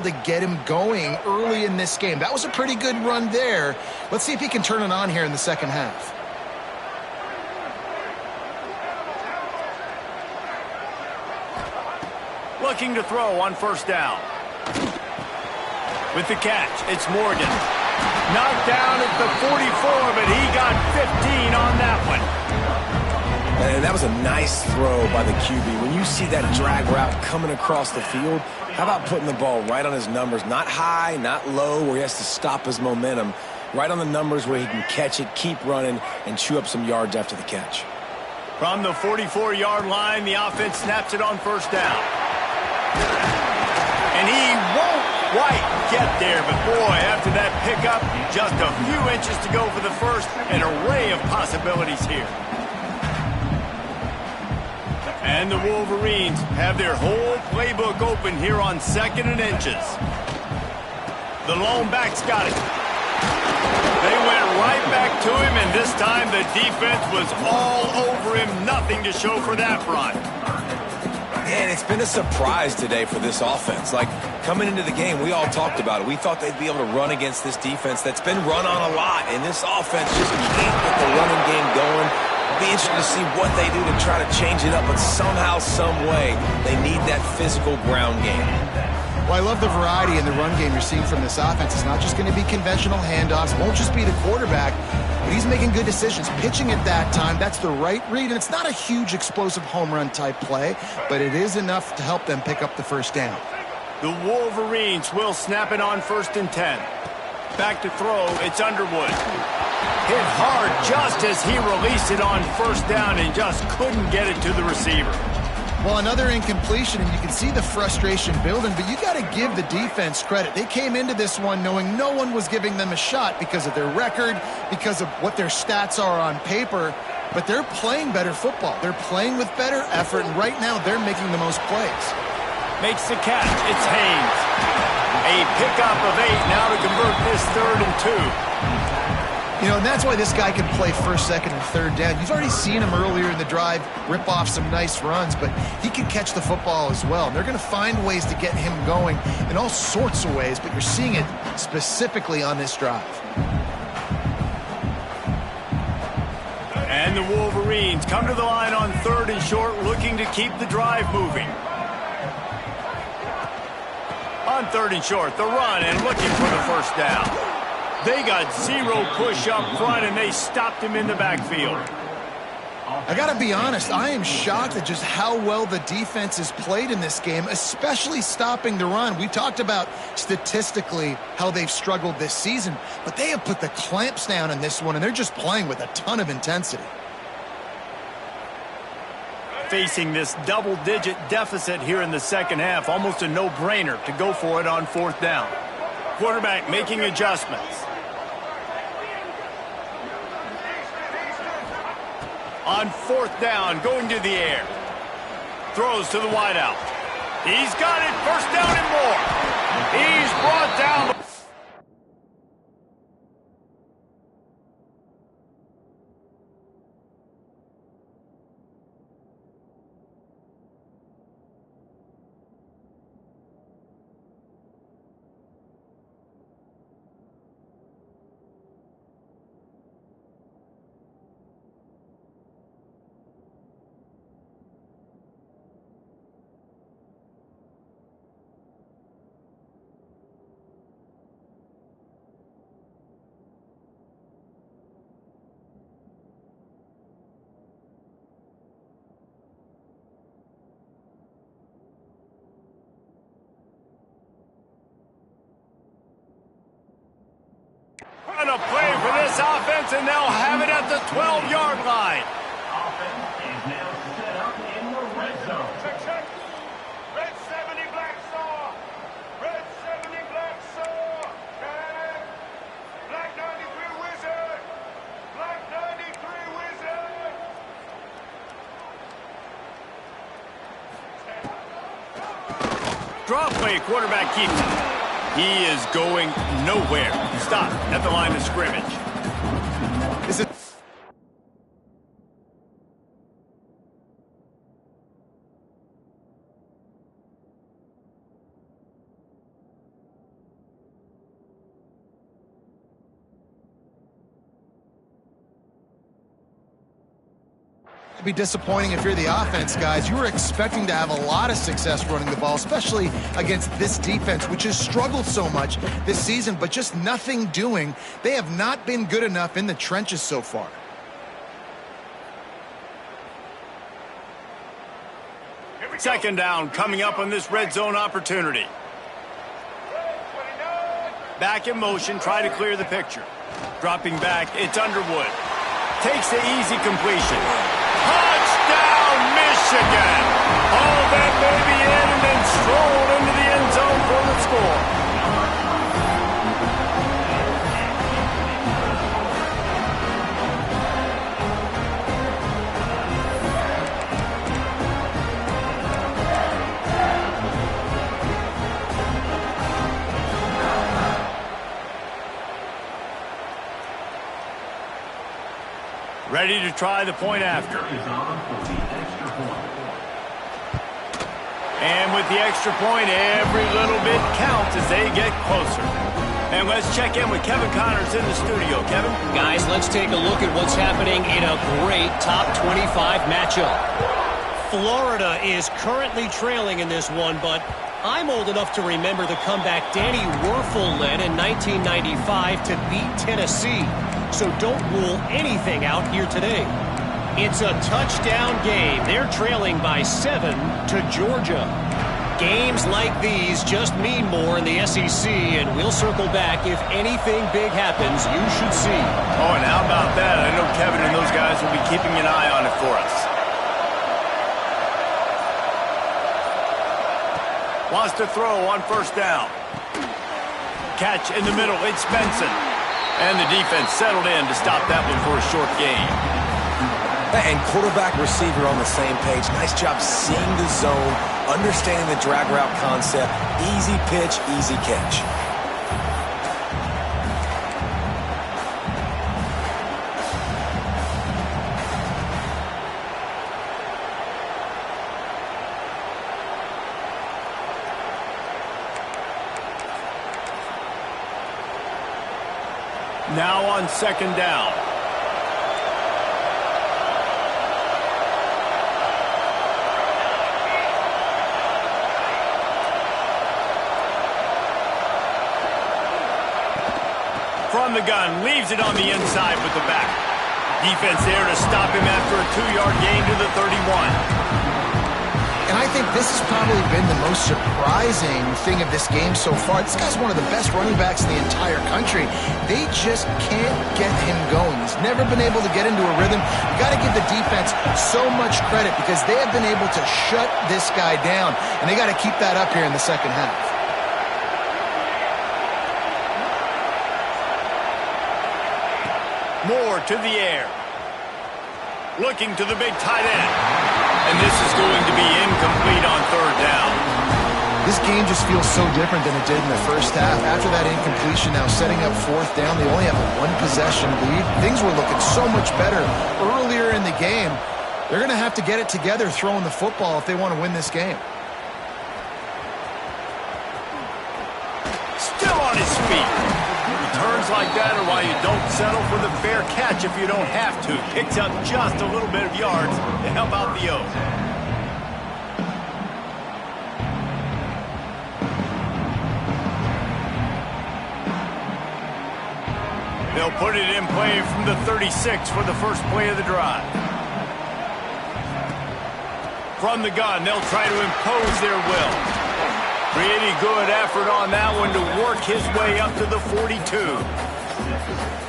to get him going early in this game. That was a pretty good run there. Let's see if he can turn it on here in the second half. Looking to throw on first down. With the catch, it's Morgan. Knocked down at the 44, but he got 15 on that one. And that was a nice throw by the QB. When you see that drag route coming across the field, how about putting the ball right on his numbers? Not high, not low, where he has to stop his momentum. Right on the numbers where he can catch it, keep running, and chew up some yards after the catch. From the 44-yard line, the offense snaps it on first down. And he won't quite get there, but boy, after that pickup, just a few inches to go for the first. An array of possibilities here. And the Wolverines have their whole playbook open here on 2nd and inches. The lone back's got it. They went right back to him, and this time the defense was all over him. Nothing to show for that run. And it's been a surprise today for this offense. Like, coming into the game, we all talked about it. We thought they'd be able to run against this defense that's been run on a lot, and this offense just can't get the running game going. It'll be interesting to see what they do to try to change it up, but somehow, some way, they need that physical ground game. Well, I love the variety in the run game you're seeing from this offense. It's not just going to be conventional handoffs. It won't just be the quarterback, but he's making good decisions. Pitching at that time, that's the right read, and it's not a huge explosive home run type play, but it is enough to help them pick up the first down. The Wolverines will snap it on 1st and 10. Back to throw, it's Underwood. Hit hard just as he released it on first down and just couldn't get it to the receiver. Well, another incompletion, and you can see the frustration building, but you got to give the defense credit. They came into this one knowing no one was giving them a shot because of their record, because of what their stats are on paper, but they're playing better football. They're playing with better effort, and right now they're making the most plays. Makes the catch. It's Haynes. A pickup of 8 now to convert this 3rd and 2. You know, and that's why this guy can play 1st, 2nd, and 3rd down. You've already seen him earlier in the drive rip off some nice runs, but he can catch the football as well. And they're going to find ways to get him going in all sorts of ways, but you're seeing it specifically on this drive. And the Wolverines come to the line on 3rd and short, looking to keep the drive moving. On 3rd and short, the run and looking for the first down. They got 0 push up front, and they stopped him in the backfield. I got to be honest, I am shocked at just how well the defense has played in this game, especially stopping the run. We talked about statistically how they've struggled this season, but they have put the clamps down in this one, and they're just playing with a ton of intensity. Facing this double-digit deficit here in the second half, almost a no-brainer to go for it on 4th down. Quarterback making adjustments. On 4th down, going to the air. Throws to the wideout. He's got it, 1st down and more. He's brought down. What a play for this offense, and they'll have it at the 12-yard line. Offense is now set up in the red zone. Check. Red 70, black saw. Red 70, black saw. Check. Black 93 wizard. Black 93 wizard. Draw play, quarterback keeps it. He is going nowhere. Stop at the line of scrimmage. Is it? to be disappointing if you're the offense, guys. You were expecting to have a lot of success running the ball, especially against this defense, which has struggled so much this season, but just nothing doing. They have not been good enough in the trenches so far. Second down coming up on this red zone opportunity. Back in motion, try to clear the picture. Dropping back, it's Underwood. Takes the easy completion. Touchdown, Michigan! All that baby in and then strolled into the end zone for the score. Ready to try the point after. And with the extra point, every little bit counts as they get closer. And let's check in with Kevin Connors in the studio. Kevin? Guys, let's take a look at what's happening in a great top 25 matchup. Florida is currently trailing in this one, but I'm old enough to remember the comeback Danny Werfel led in 1995 to beat Tennessee. So don't rule anything out here today. It's a touchdown game. They're trailing by 7 to Georgia. Games like these just mean more in the SEC, and we'll circle back if anything big happens you should see. Oh, and how about that? I know Kevin and those guys will be keeping an eye on it for us. Wants to throw on first down. Catch in the middle. It's Benson. And the defense settled in to stop that one for a short gain. And quarterback receiver on the same page. Nice job seeing the zone, understanding the drag route concept. Easy pitch, easy catch. Now on second down. From the gun, leaves it on the inside with the back. Defense there to stop him after a 2-yard gain to the 31. And I think this has probably been the most surprising thing of this game so far. This guy's one of the best running backs in the entire country. They just can't get him going. He's never been able to get into a rhythm. You got to give the defense so much credit because they have been able to shut this guy down, and they got to keep that up here in the second half. Moore to the air. Looking to the big tight end. And this is going to be incomplete on third down. This game just feels so different than it did in the first half. After that incompletion, now setting up fourth down, they only have a one-possession lead. Things were looking so much better earlier in the game. They're going to have to get it together throwing the football if they want to win this game. Still on his feet. Returns like that are why you don't settle for the fair catch if you don't have to. Picks up just a little bit of yards to help out the O's. They'll put it in play from the 36 for the first play of the drive. From the gun, they'll try to impose their will. Pretty good effort on that one to work his way up to the 42.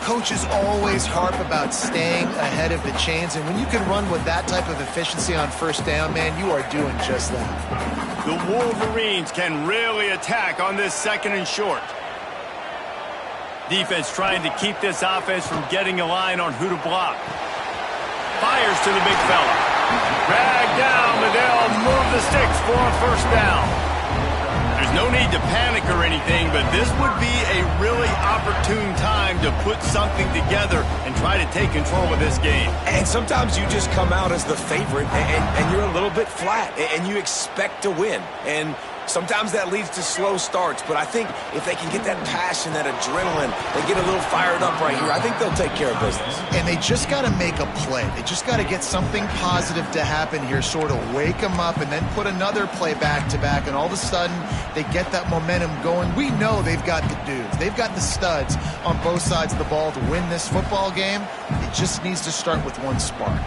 Coaches always harp about staying ahead of the chains, and when you can run with that type of efficiency on first down, man, you are doing just that. The Wolverines can really attack on this second and short. Defense trying to keep this offense from getting a line on who to block. Fires to the big fella. Dragged down, but they'll move the sticks for a first down. There's no need to panic or anything, but this would be a really opportune time to put something together and try to take control of this game. And sometimes you just come out as the favorite, and you're a little bit flat, and you expect to win. And Sometimes that leads to slow starts, but I think if they can get that passion, that adrenaline, they get a little fired up right here, I think they'll take care of business. And they just got to make a play. They just got to get something positive to happen here, sort of wake them up and then put another play back-to-back, and all of a sudden they get that momentum going. We know they've got the dudes. They've got the studs on both sides of the ball to win this football game. It just needs to start with one spark.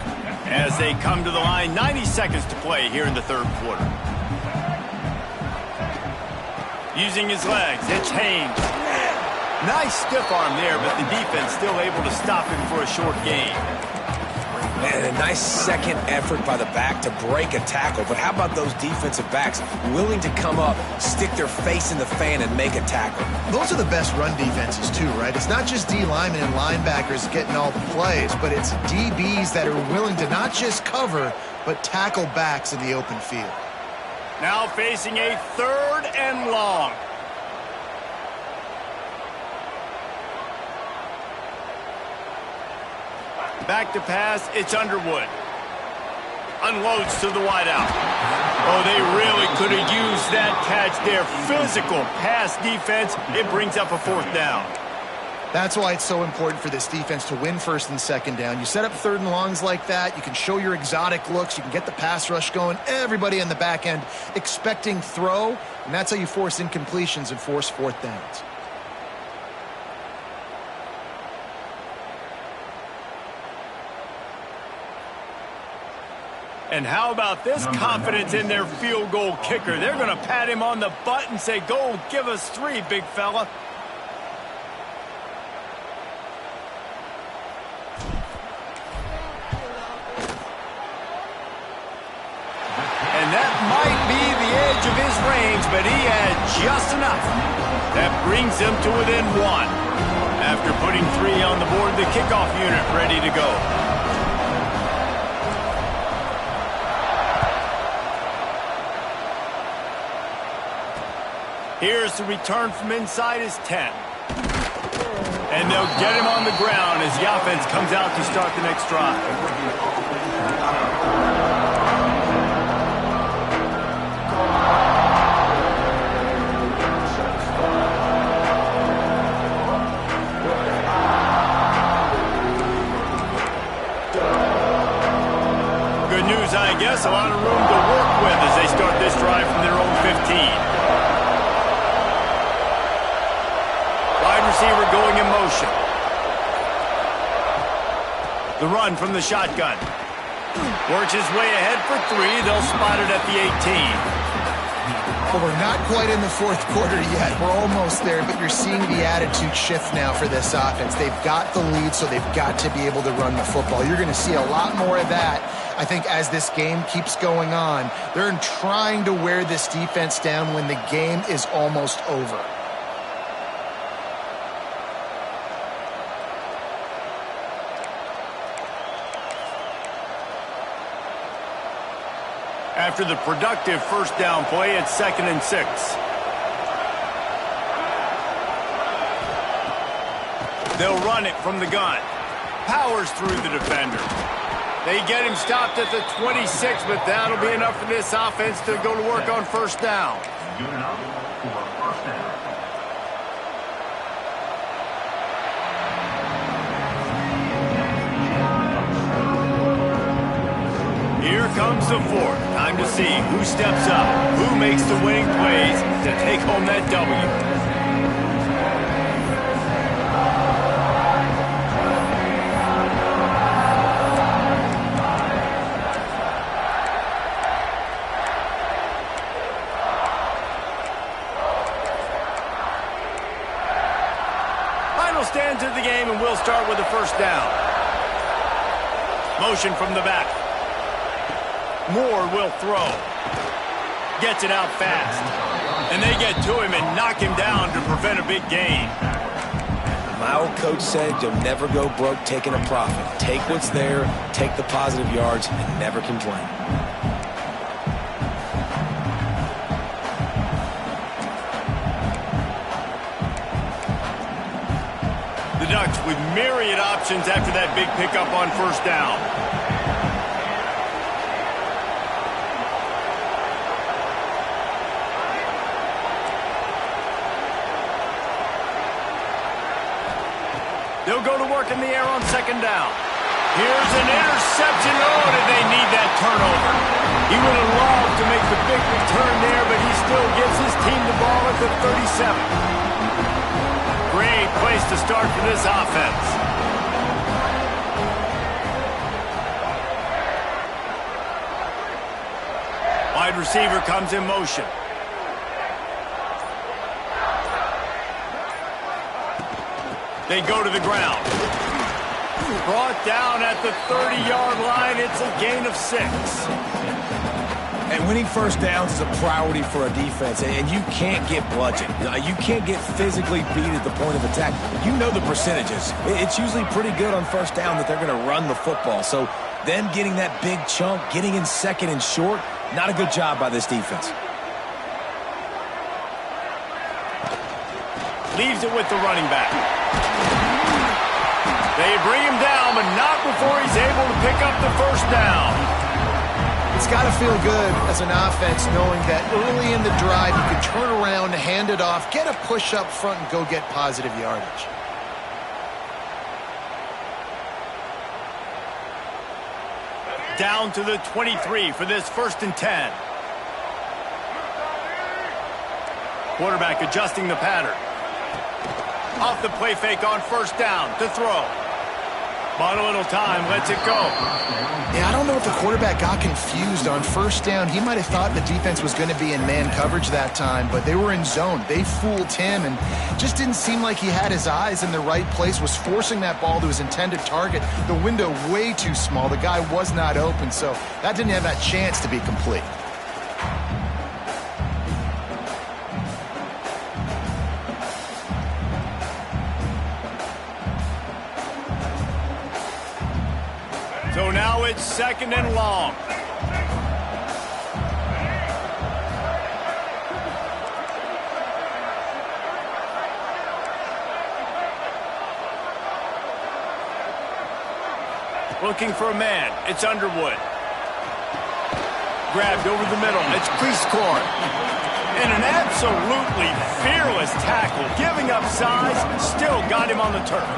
As they come to the line, 90 seconds to play here in the third quarter. Using his legs, it's Haynes. Nice stiff arm there, but the defense still able to stop him for a short gain. Man, a nice second effort by the back to break a tackle. But how about those defensive backs willing to come up, stick their face in the fan, and make a tackle? Those are the best run defenses too, right? It's not just D linemen and linebackers getting all the plays, but it's DBs that are willing to not just cover, but tackle backs in the open field. Now facing a 3rd and long. Back to pass, it's Underwood. Unloads to the wideout. Oh, they really could have used that catch there. Physical pass defense. It brings up a 4th down. That's why it's so important for this defense to win 1st and 2nd down. You set up 3rd and longs like that, you can show your exotic looks, you can get the pass rush going, everybody in the back end expecting throw, and that's how you force incompletions and force 4th downs. And how about this confidence in their field goal kicker? They're going to pat him on the butt and say, go give us 3, big fella. And that might be the edge of his range, but he had just enough. That brings him to within 1. After putting 3 on the board, the kickoff unit ready to go. Here's the return from inside his 10. And they'll get him on the ground as the offense comes out to start the next drive. Good news, I guess. A lot of room to work with as they start this drive from their own 15. Receiver going in motion. The run from the shotgun. Works his way ahead for 3. They'll spot it at the 18. Well, we're not quite in the 4th quarter yet. We're almost there, but you're seeing the attitude shift now for this offense. They've got the lead, so they've got to be able to run the football. You're going to see a lot more of that, I think, as this game keeps going on. They're trying to wear this defense down when the game is almost over. After the productive 1st down play, it's 2nd and 6. They'll run it from the gun. Powers through the defender. They get him stopped at the 26, but that'll be enough for this offense to go to work on 1st down. Good enough for 1st down. Here comes the 4th. Time to see who steps up, who makes the winning plays to take home that W. Final stands of the game, and we'll start with the 1st down. Motion from the back. Moore will throw. Gets it out fast. And they get to him and knock him down to prevent a big gain. My old coach said you'll never go broke taking a profit. Take what's there, take the positive yards, and never complain. The Ducks with myriad options after that big pickup on 1st down. They'll go to work in the air on second down. Here's an interception. Oh, did they need that turnover? He would have loved to make the big return there, but he still gives his team the ball at the 37. Great place to start for this offense. Wide receiver comes in motion. They go to the ground. Brought down at the 30-yard line. It's a gain of 6. And winning first downs is a priority for a defense, and you can't get bludgeoned. You can't get physically beat at the point of attack. You know the percentages. It's usually pretty good on first down that they're going to run the football. So them getting that big chunk, getting in second and short, not a good job by this defense. Leaves it with the running back. They bring him down, but not before he's able to pick up the first down. It's got to feel good as an offense knowing that early in the drive you can turn around, hand it off, get a push up front, and go get positive yardage. Down to the 23 for this 1st and 10. Quarterback adjusting the pattern. Off the play fake on first down to throw. Bought a little time, lets it go. Yeah, I don't know if the quarterback got confused on first down. He might have thought the defense was going to be in man coverage that time, but they were in zone. They fooled him and just didn't seem like he had his eyes in the right place, was forcing that ball to his intended target. The window way too small. The guy was not open, so that didn't have that chance to be complete. So now it's 2nd and long. Looking for a man. It's Underwood. Grabbed over the middle. It's Cleescorn. And an absolutely fearless tackle. Giving up size. Still got him on the turf.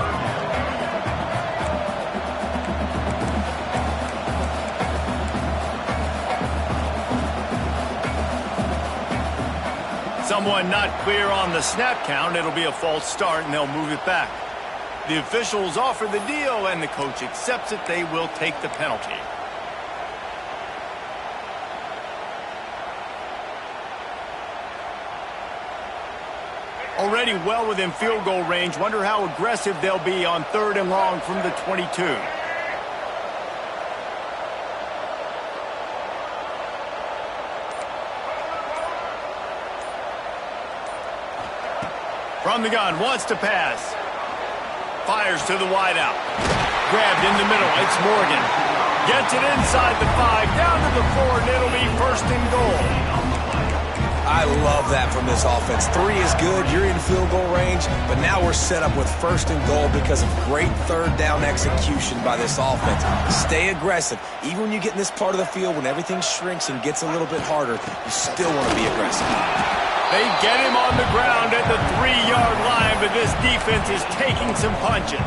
Someone not clear on the snap count. It'll be a false start, and they'll move it back. The officials offer the deal, and the coach accepts it. They will take the penalty. Already well within field goal range. Wonder how aggressive they'll be on 3rd and long from the 22. From the gun, wants to pass. Fires to the wideout. Grabbed in the middle, it's Morgan. Gets it inside the 5, down to the 4, and it'll be 1st and goal. I love that from this offense. 3 is good, you're in field goal range, but now we're set up with 1st and goal because of great 3rd down execution by this offense. Stay aggressive. Even when you get in this part of the field, when everything shrinks and gets a little bit harder, you still want to be aggressive. They get him on the ground at the 3-yard line, but this defense is taking some punches.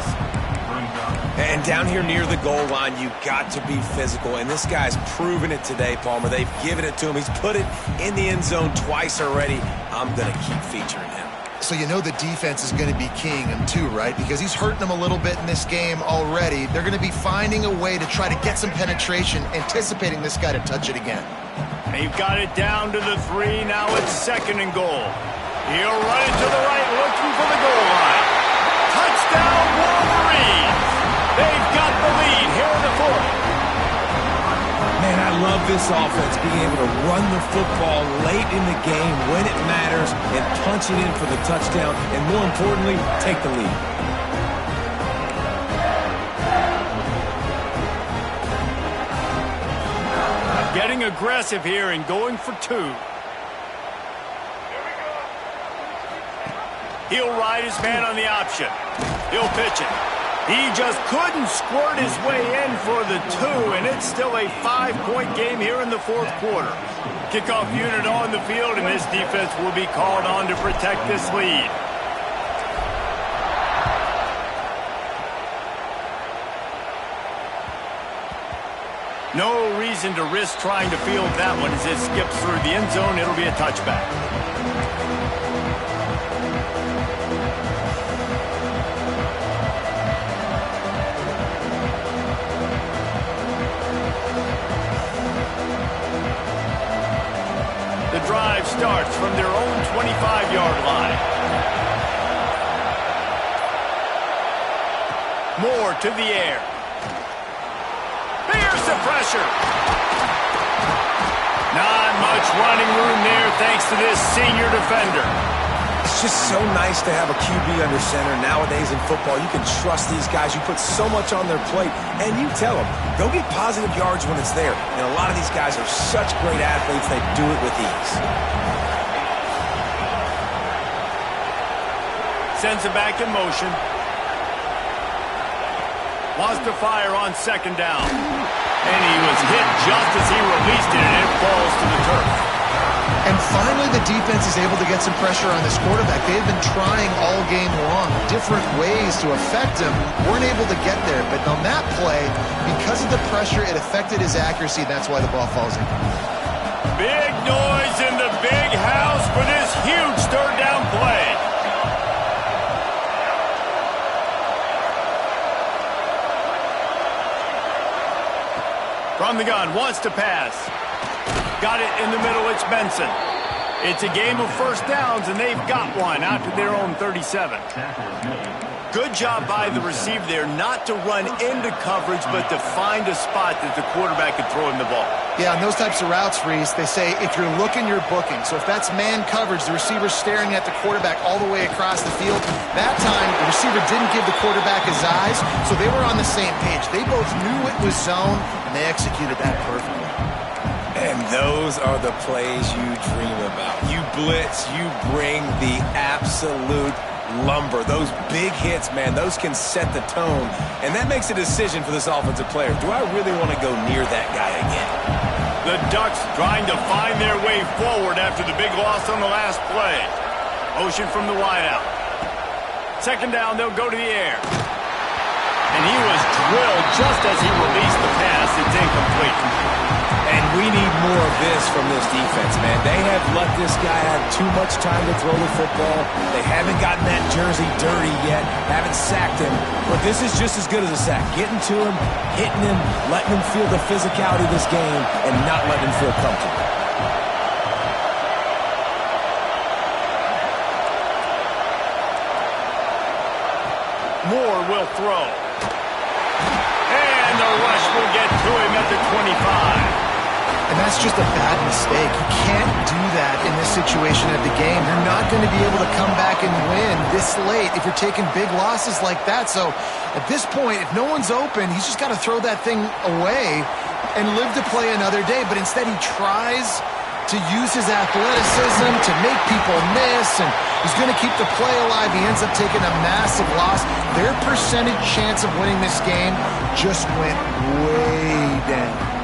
And down here near the goal line, you've got to be physical, and this guy's proven it today, Palmer. They've given it to him. He's put it in the end zone twice already. I'm going to keep featuring him. So you know the defense is going to be keying him too, right? Because he's hurting them a little bit in this game already. They're going to be finding a way to try to get some penetration, anticipating this guy to touch it again. They've got it down to the 3. Now it's 2nd and goal. He'll run it to the right, looking for the goal line. Touchdown, Wolverines! They've got the lead here in the 4th. Man, I love this offense, being able to run the football late in the game when it matters and punch it in for the touchdown, and more importantly, take the lead. Getting aggressive here and going for 2. He'll ride his man on the option. He'll pitch it. He just couldn't squirt his way in for the 2, and it's still a 5-point game here in the 4th quarter. Kickoff unit on the field, and this defense will be called on to protect this lead. No reason to risk trying to field that one as it skips through the end zone. It'll be a touchback. The drive starts from their own 25-yard line. Moore to the air. Here's the pressure. Not much running room there thanks to this senior defender. It's just so nice to have a QB under center. Nowadays in football, you can trust these guys. You put so much on their plate, and you tell them, go get positive yards when it's there. And a lot of these guys are such great athletes, they do it with ease. Sends it back in motion. Wants to fire on second down. And he was hit just as he released it, and it falls to the turf. And finally, the defense is able to get some pressure on this quarterback. They've been trying all game long, different ways to affect him. Weren't able to get there. But on that play, because of the pressure, it affected his accuracy. That's why the ball falls in. Big noise in the big house for this huge third down play. From the gun, wants to pass. Got it in the middle, it's Benson. It's a game of first downs, and they've got one out to their own 37. Good job by the receiver there not to run into coverage, but to find a spot that the quarterback could throw him the ball. Yeah, on those types of routes, Reese, they say if you're looking, you're booking. So if that's man coverage, the receiver's staring at the quarterback all the way across the field. That time, the receiver didn't give the quarterback his eyes, so they were on the same page. They both knew it was zone, and they executed that perfectly. And those are the plays you dream about. You blitz, you bring the absolute lumber. Those big hits, man, those can set the tone. And that makes a decision for this offensive player. Do I really want to go near that guy again? The Ducks trying to find their way forward after the big loss on the last play. Motion from the wideout. Second down, they'll go to the air. And he was drilled just as he released the pass. It's incomplete. And we need more of this from this defense, man. They have let this guy have too much time to throw the football. They haven't gotten that jersey dirty yet, haven't sacked him. But this is just as good as a sack. Getting to him, hitting him, letting him feel the physicality of this game, and not letting him feel comfortable. Moore will throw. And the rush will get to him at the 25. And that's just a bad mistake. You can't do that in this situation of the game. You're not going to be able to come back and win this late if you're taking big losses like that. So at this point, if no one's open, he's just got to throw that thing away and live to play another day. But instead, he tries to use his athleticism to make people miss, and he's going to keep the play alive. He ends up taking a massive loss. Their percentage chance of winning this game just went way down.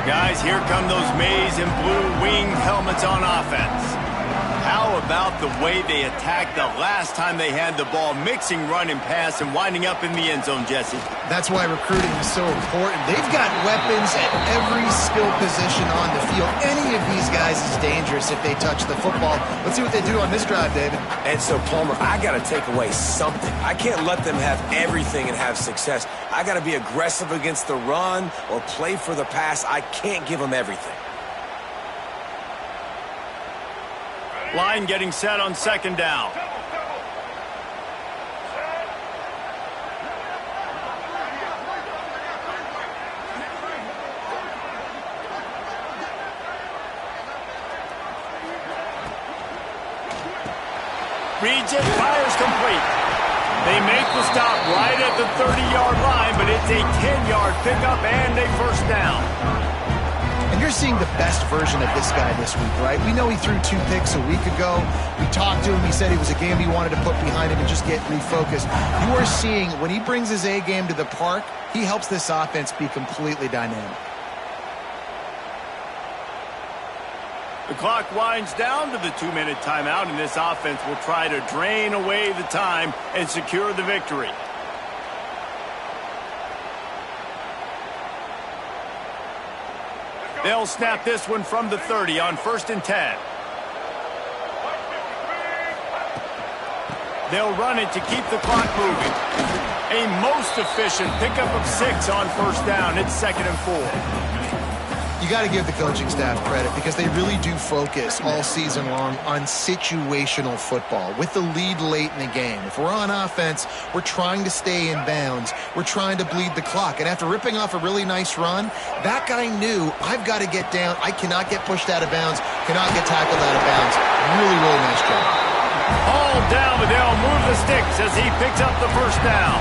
Guys, here come those maize and blue winged helmets on offense. How about the way they attacked the last time they had the ball, mixing run and pass and winding up in the end zone, Jesse? That's why recruiting is so important. They've got weapons at every skill position on the field. Any of these guys is dangerous if they touch the football. Let's see what they do on this drive, David. And so, Palmer, I got to take away something. I can't let them have everything and have success. I got to be aggressive against the run or play for the pass. I can't give them everything. Line getting set on second down. Reads it, fires complete. They make the stop right at the 30-yard line, but it's a 10-yard pickup and a first down. And you're seeing the best version of this guy this week, right? We know he threw 2 picks a week ago. We talked to him. He said it was a game he wanted to put behind him and just get refocused. You are seeing when he brings his A game to the park, he helps this offense be completely dynamic. The clock winds down to the 2-minute timeout, and this offense will try to drain away the time and secure the victory. They'll snap this one from the 30 on 1st and 10. They'll run it to keep the clock moving. A most efficient pickup of 6 on 1st down. It's 2nd and 4. You got to give the coaching staff credit because they really do focus all season long on situational football with the lead late in the game. If we're on offense, we're trying to stay in bounds. We're trying to bleed the clock. And after ripping off a really nice run, that guy knew, I've got to get down. I cannot get pushed out of bounds, cannot get tackled out of bounds. Really, really nice job. All down, but they'll move the sticks as he picks up the 1st down.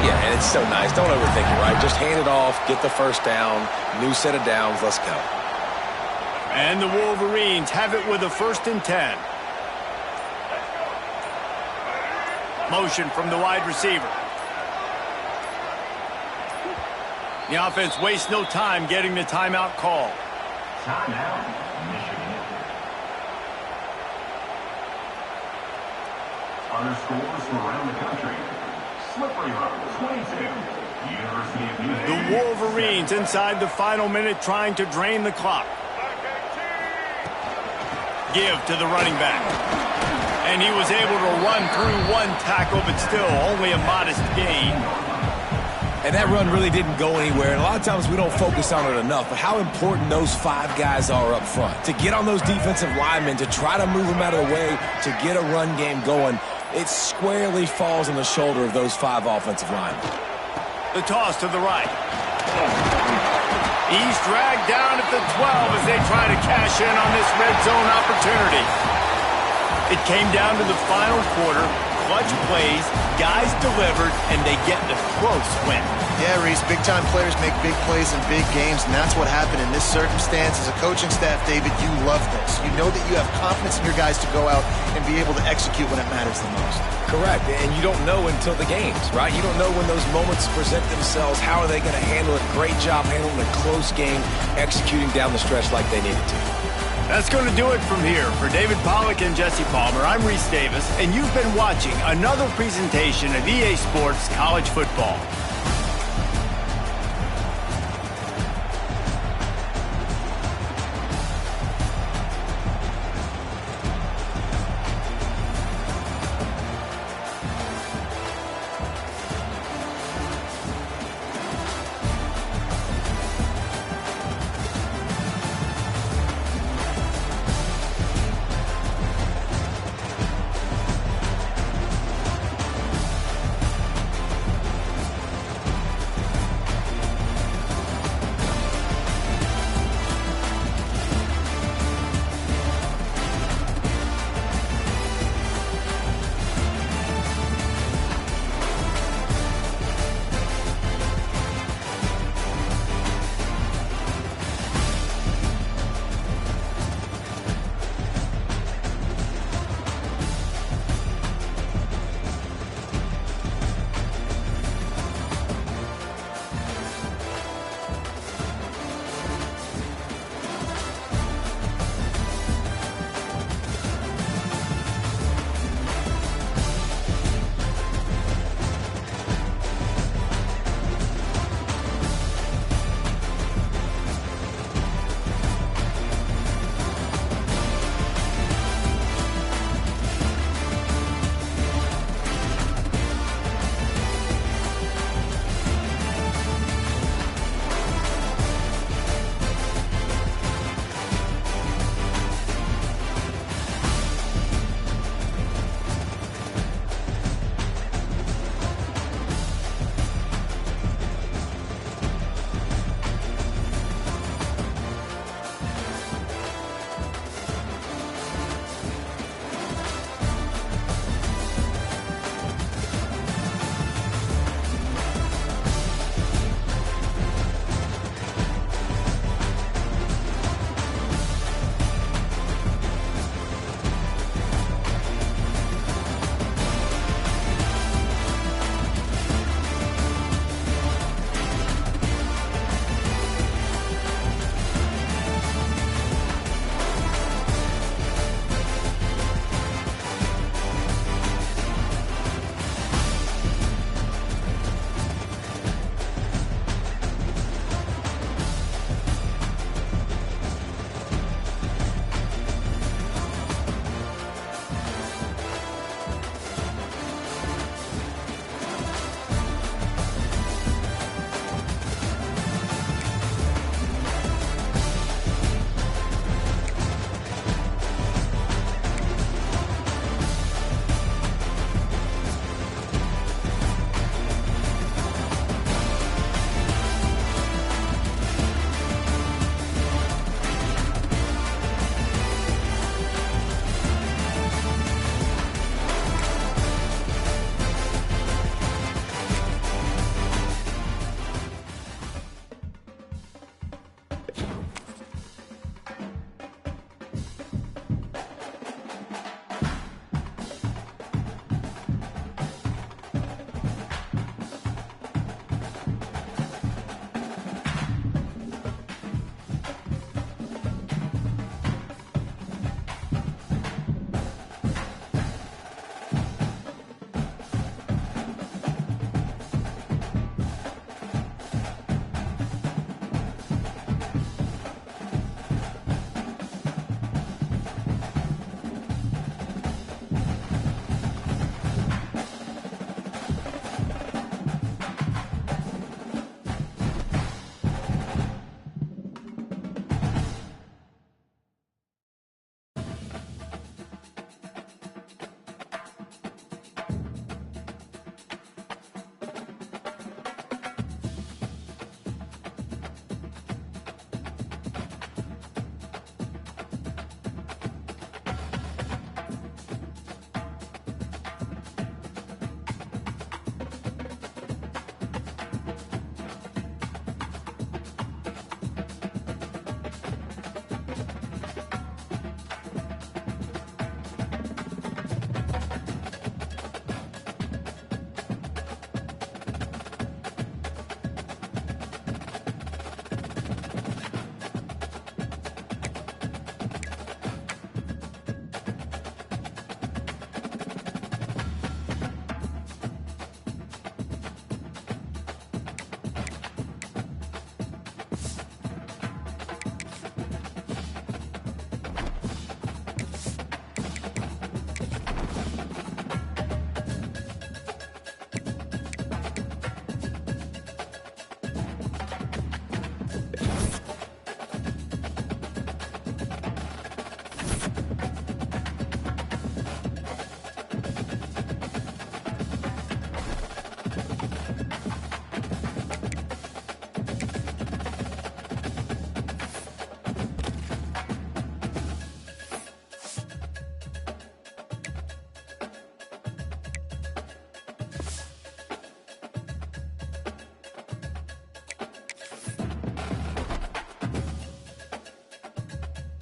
Yeah, and it's so nice. Don't overthink it, right? Just hand it off, get the 1st down, new set of downs, let's go. And the Wolverines have it with a 1st and 10. Motion from the wide receiver. The offense wastes no time getting the timeout call. Timeout, Michigan. Other scores from around the country. Slippery Rock, 22. University of New Haven. The Wolverines inside the final minute trying to drain the clock. Give to the running back. And he was able to run through one tackle, but still only a modest gain. And that run really didn't go anywhere. And a lot of times we don't focus on it enough, but how important those 5 guys are up front. To get on those defensive linemen, to try to move them out of the way, to get a run game going, it squarely falls on the shoulder of those 5 offensive linemen. The toss to the right. He's dragged down at the 12 as they try to cash in on this red zone opportunity. It came down to the final quarter. Clutch plays, guys delivered, and they get the close win. Yeah, Reese, big-time players make big plays in big games, and that's what happened in this circumstance. As a coaching staff, David, you love this. You know that you have confidence in your guys to go out and be able to execute when it matters the most. Correct, and you don't know until the games, right? You don't know when those moments present themselves. How are they going to handle it? Great job handling a close game, executing down the stretch like they needed to. That's going to do it from here. For David Pollack and Jesse Palmer, I'm Reese Davis, and you've been watching another presentation of EA Sports College Football.